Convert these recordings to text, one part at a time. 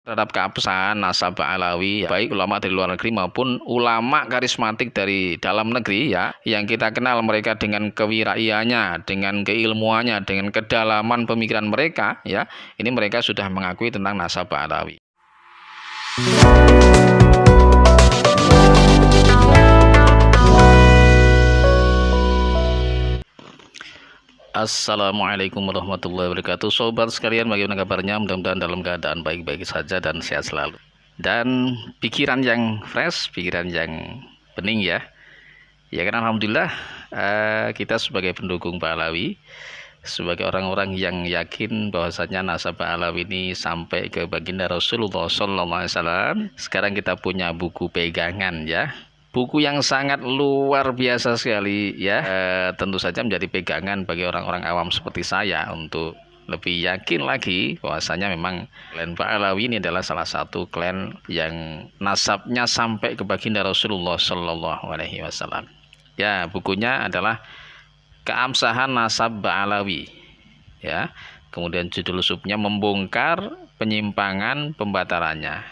Terhadap keabsahan nasabah Alawi, ya, baik ulama dari luar negeri maupun ulama karismatik dari dalam negeri, ya, yang kita kenal mereka dengan kewiraiannya, dengan keilmuannya, dengan kedalaman pemikiran mereka, ya, ini mereka sudah mengakui tentang nasabah Alawi. Assalamualaikum warahmatullahi wabarakatuh. Sobat sekalian, bagaimana kabarnya? Mudah-mudahan dalam keadaan baik-baik saja dan sehat selalu. Dan pikiran yang fresh, pikiran yang bening, ya. Ya kan, alhamdulillah kita sebagai pendukung Pak Alawi, sebagai orang-orang yang yakin bahwasanya nasabah Alawi ini sampai ke baginda Rasulullah SAW. Sekarang kita punya buku pegangan, ya. Buku yang sangat luar biasa sekali, ya. Tentu saja menjadi pegangan bagi orang-orang awam seperti saya untuk lebih yakin lagi bahwasanya memang klan Pak Alawi ini adalah salah satu klan yang nasabnya sampai ke baginda Rasulullah Shallallahu Alaihi Wasallam. Ya, bukunya adalah Keabsahan Nasab Alawi, ya. Kemudian judul subnya Membongkar Penyimpangan Pembatarannya.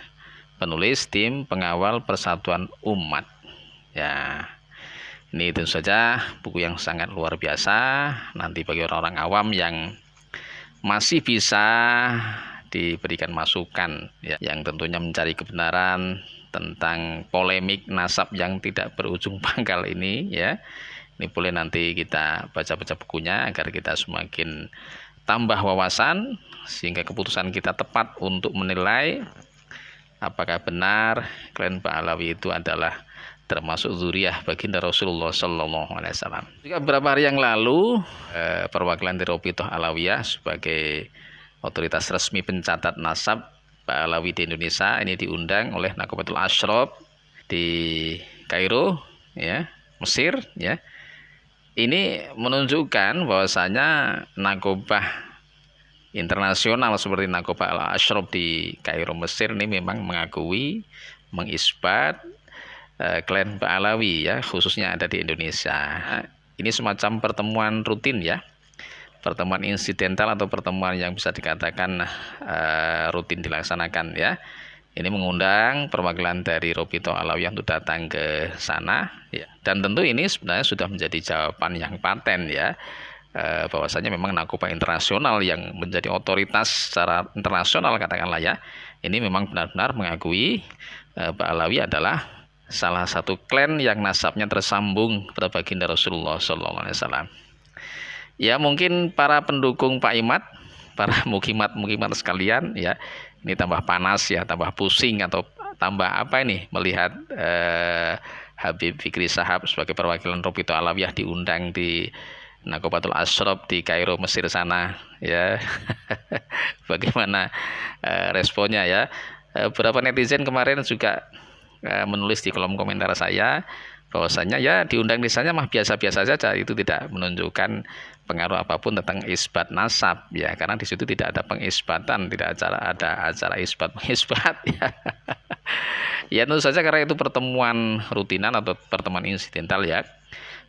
Penulis Tim Pengawal Persatuan Umat. Ya, ini tentu saja buku yang sangat luar biasa. Nanti bagi orang-orang awam yang masih bisa diberikan masukan, ya, yang tentunya mencari kebenaran tentang polemik nasab yang tidak berujung pangkal ini, ya. Ini boleh nanti kita baca-baca bukunya agar kita semakin tambah wawasan sehingga keputusan kita tepat untuk menilai apakah benar klan Pak Alawi itu adalah termasuk zuriyah baginda Rasulullah Sallallahu Alaihi Wasallam. Juga beberapa hari yang lalu, perwakilan dari Rabithah Alawiyah sebagai otoritas resmi pencatat nasab Pak Alawi di Indonesia ini diundang oleh Naqobatul Ashraf di Kairo, ya, Mesir, ya. Ini menunjukkan bahwasanya Naqobah internasional seperti Naqobah Al-Ashraf di Kairo, Mesir ini memang mengakui, mengisbat klan Pak Alawi, ya, khususnya ada di Indonesia. Ini semacam pertemuan rutin, ya, pertemuan insidental atau pertemuan yang bisa dikatakan rutin dilaksanakan, ya. Ini mengundang perwakilan dari Rabithah Alawiyah untuk datang ke sana, ya. Dan tentu ini sebenarnya sudah menjadi jawaban yang paten, ya, bahwasanya memang Naqobah internasional yang menjadi otoritas secara internasional katakanlah, ya, ini memang benar-benar mengakui Pak Alawi adalah salah satu klan yang nasabnya tersambung pada baginda Rasulullah SAW. Ya, mungkin para pendukung Pak Imad, para mukimat sekalian, ya, ini tambah panas, ya, tambah pusing atau tambah apa ini melihat Habib Fikri Shahab sebagai perwakilan Rabithah Alawiyah diundang di Naqobatul Ashraf di Kairo, Mesir sana, ya. Bagaimana responnya, ya? Beberapa netizen kemarin juga menulis di kolom komentar saya bahwasanya, ya, diundang di sana mah biasa-biasa saja, itu tidak menunjukkan pengaruh apapun tentang isbat nasab, ya, karena di situ tidak ada pengisbatan, tidak ada acara isbat mengisbat, ya. Ya, tentu saja karena itu pertemuan rutinan atau pertemuan insidental, ya.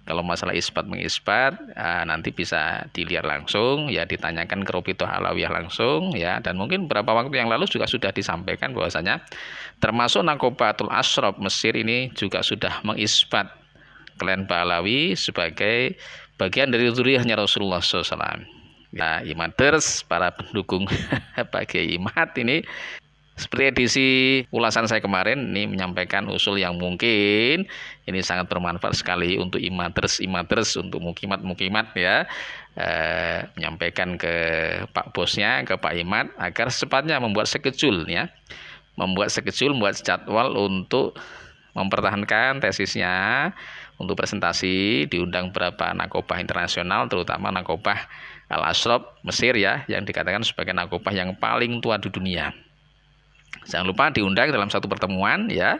Kalau masalah isbat mengisbat nanti bisa dilihat langsung, ya, ditanyakan ke Rabithah Alawiyah langsung, ya. Dan mungkin beberapa waktu yang lalu juga sudah disampaikan bahwasanya termasuk Naqobatul Ashraf Mesir ini juga sudah mengisbat klan Pak Alawi sebagai bagian dari zuriyahnya Rasulullah SAW. Ya, Imaders, para pendukung Pak Kiai Imad ini, seperti edisi ulasan saya kemarin, ini menyampaikan usul yang mungkin ini sangat bermanfaat sekali untuk imaders, untuk mukimat, ya, menyampaikan ke Pak Bosnya, ke Pak Imad agar secepatnya membuat schedule, ya, membuat jadwal untuk mempertahankan tesisnya untuk presentasi, diundang beberapa Naqobah internasional, terutama Naqobah Al-Ashraf Mesir, ya, yang dikatakan sebagai Naqobah yang paling tua di dunia. Jangan lupa diundang dalam satu pertemuan, ya,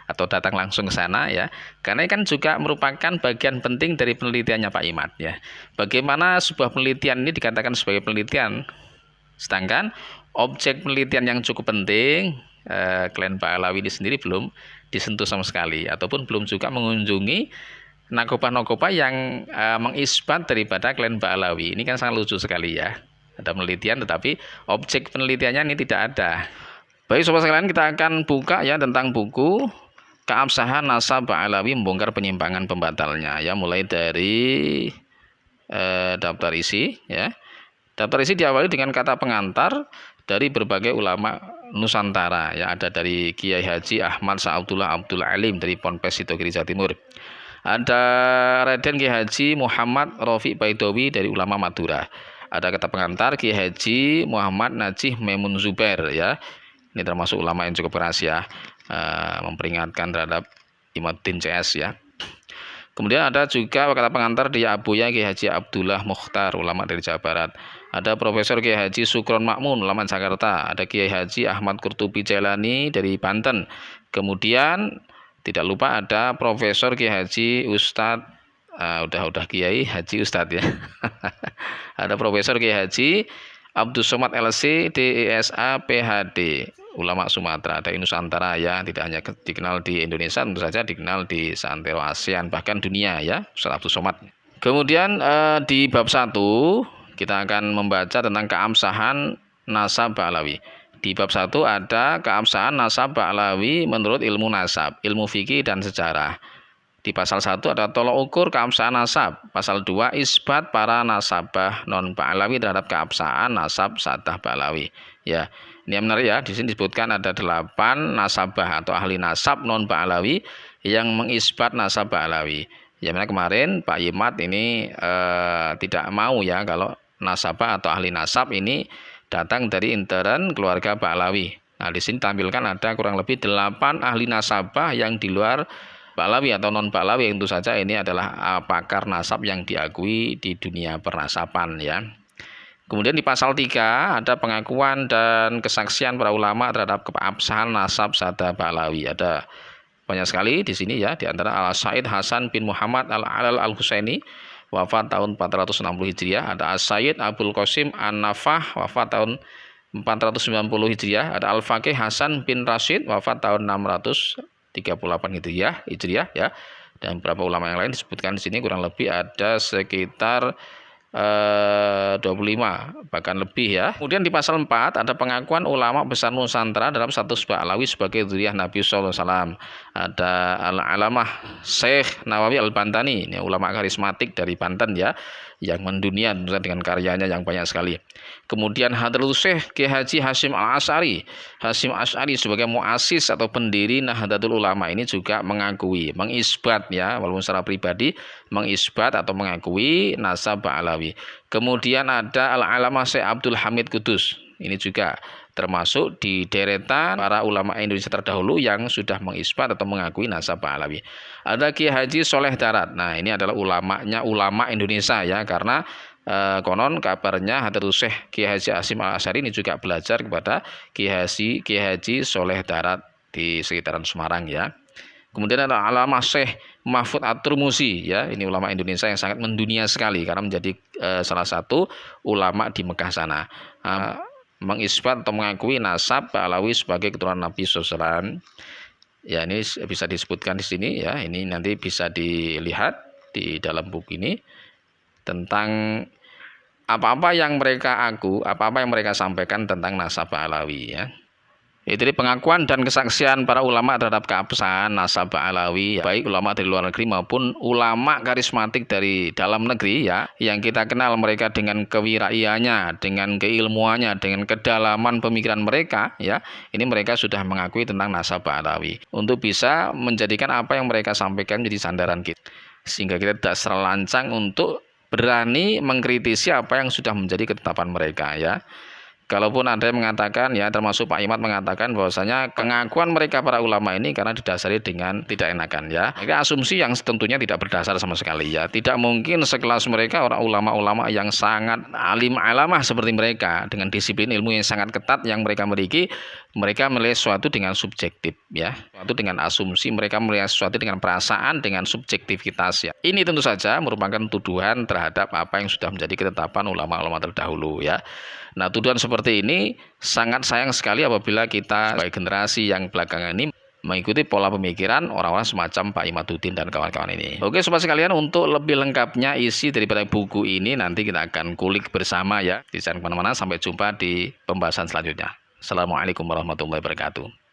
atau datang langsung ke sana, ya, karena kan juga merupakan bagian penting dari penelitiannya Pak Imad, ya. Bagaimana sebuah penelitian ini dikatakan sebagai penelitian, sedangkan objek penelitian yang cukup penting klan Pak Alawi ini sendiri belum disentuh sama sekali, ataupun belum juga mengunjungi Naqobah yang mengisbat daripada klan Pak Alawi. Ini kan sangat lucu sekali, ya. Ada penelitian tetapi objek penelitiannya ini tidak ada. Baik sobat sekalian, kita akan buka ya tentang buku Keabsahan Nasab Ba'alawi Membongkar Penyimpangan Pembatalnya ya, mulai dari daftar isi ya. Daftar isi diawali dengan kata pengantar dari berbagai ulama Nusantara ya, ada dari Kiai Haji Ahmad Sa'abdullah Abdul Alim dari Ponpes Sidogiri Jawa Timur. Ada Raden Kiai Haji Muhammad Rafiq Baidowi dari ulama Madura. Ada kata pengantar Kiai Haji Muhammad Najih Memun Zubair ya. Ini termasuk ulama yang cukup keras ya, memperingatkan terhadap Imaduddin CS ya. Kemudian ada juga kata pengantar di Abuya Kiai Haji Abdullah Mukhtar, ulama dari Jawa Barat. Ada Profesor Kiai Haji Sukron Makmun, ulama Jakarta. Ada Kiai Haji Ahmad Qurtubi Jailani dari Banten. Kemudian tidak lupa ada Profesor Kiai Haji Ustadz, udah Kiai Haji Ustadz ya. Ada Profesor Kiai Haji Abdus Somad LC DESA PhD, ulama Sumatera dari Nusantara ya, tidak hanya dikenal di Indonesia, tentu saja dikenal di seantero ASEAN bahkan dunia ya, Ustaz Abdus Somad. Kemudian di bab 1 kita akan membaca tentang keabsahan nasab Ba'alawi. Di bab 1 ada keabsahan nasab Ba'alawi menurut ilmu nasab, ilmu fikih dan sejarah. Di pasal 1 ada tolok ukur keabsahan nasab. Pasal 2 isbat para nasabah non Ba'alawi terhadap keabsahan nasab sadah Ba'alawi. Ya, ini yang menarik ya. Di sini disebutkan ada 8 nasabah atau ahli nasab non Ba'alawi yang mengisbat nasab Ba'alawi. Ya, mana kemarin Pak Yimat ini tidak mau ya kalau nasabah atau ahli nasab ini datang dari intern keluarga Ba'alawi. Nah, di sini tampilkan ada kurang lebih 8 ahli nasabah yang di luar Ba'alawi atau non Ba'alawi, tentu saja ini adalah pakar nasab yang diakui di dunia pernasaban ya. Kemudian di pasal 3 ada pengakuan dan kesaksian para ulama terhadap keabsahan nasab sadah Ba'alawi. Ada banyak sekali di sini ya, di antara Al-Said Hasan bin Muhammad Al-Alal Al-Husaini wafat tahun 460 Hijriah, ada As-Sayyid Abdul Qasim An-Nafah wafat tahun 490 Hijriah, ada Al-Faqih Hasan bin Rashid wafat tahun 638 Hijriah ya, dan beberapa ulama yang lain disebutkan di sini kurang lebih ada sekitar 25 bahkan lebih ya. Kemudian di pasal 4 ada pengakuan ulama besar Nusantara dalam status Ba'alawi sebagai dzurriyyah Nabi sallallahu alaihi wasallam. Ada Al-Alamah Syekh Nawawi Al-Bantani, ini ulama karismatik dari Banten ya, yang mendunia dengan karyanya yang banyak sekali. Kemudian Hadratul Syekh Kiai Haji Hasyim Al-Asy'ari, Hasyim Asy'ari sebagai muassis atau pendiri Nahdlatul Ulama ini juga mengakui, mengisbat ya, walaupun secara pribadi mengisbat atau mengakui nasab Ba'alawi. Kemudian ada Al-Alamah Syekh Abdul Hamid Kudus, ini juga termasuk di deretan para ulama Indonesia terdahulu yang sudah mengisbat atau mengakui nasab Ba'alawi. Ada Kiai Haji Soleh Darat. Nah, ini adalah ulama Indonesia ya, karena konon kabarnya Hadratul Syekh Kiai Haji Hasyim Al-Asy'ari ini juga belajar kepada Kiai Haji Soleh Darat di sekitaran Semarang ya. Kemudian ada Alamah Syekh Mahfud At-Turmusi ya, ini ulama Indonesia yang sangat mendunia sekali karena menjadi salah satu ulama di Mekah sana. Mengisbat atau mengakui nasab Ba'alawi sebagai keturunan Nabi SAW. Ya, ini bisa disebutkan di sini ya. Ini nanti bisa dilihat di dalam buku ini tentang apa-apa yang mereka apa-apa yang mereka sampaikan tentang nasab Ba'alawi ya. Itu pengakuan dan kesaksian para ulama terhadap keabsahan nasab Ba'alawi, baik ulama dari luar negeri maupun ulama karismatik dari dalam negeri ya, yang kita kenal mereka dengan kewiraiannya, dengan keilmuannya, dengan kedalaman pemikiran mereka ya. Ini mereka sudah mengakui tentang nasab Ba'alawi untuk bisa menjadikan apa yang mereka sampaikan menjadi sandaran kita, sehingga kita tidak serlancang untuk berani mengkritisi apa yang sudah menjadi ketetapan mereka ya. Kalaupun ada yang mengatakan ya, termasuk Pak Imat mengatakan bahwasanya pengakuan mereka para ulama ini karena didasari dengan tidak enakan ya. Ini asumsi yang tentunya tidak berdasar sama sekali ya. Tidak mungkin sekelas mereka orang ulama-ulama yang sangat alim alamah seperti mereka dengan disiplin ilmu yang sangat ketat yang mereka miliki, mereka melihat sesuatu dengan subjektif ya. Sesuatu dengan asumsi, mereka melihat sesuatu dengan perasaan, dengan subjektivitas ya. Ini tentu saja merupakan tuduhan terhadap apa yang sudah menjadi ketetapan ulama-ulama terdahulu ya. Nah, tuduhan seperti ini sangat sayang sekali apabila kita sebagai generasi yang belakangan ini mengikuti pola pemikiran orang-orang semacam Pak Imaduddin dan kawan-kawan ini. Oke sobat sekalian, untuk lebih lengkapnya isi daripada buku ini nanti kita akan kulik bersama ya. Jangan kemana-mana, sampai jumpa di pembahasan selanjutnya. Assalamualaikum warahmatullahi wabarakatuh.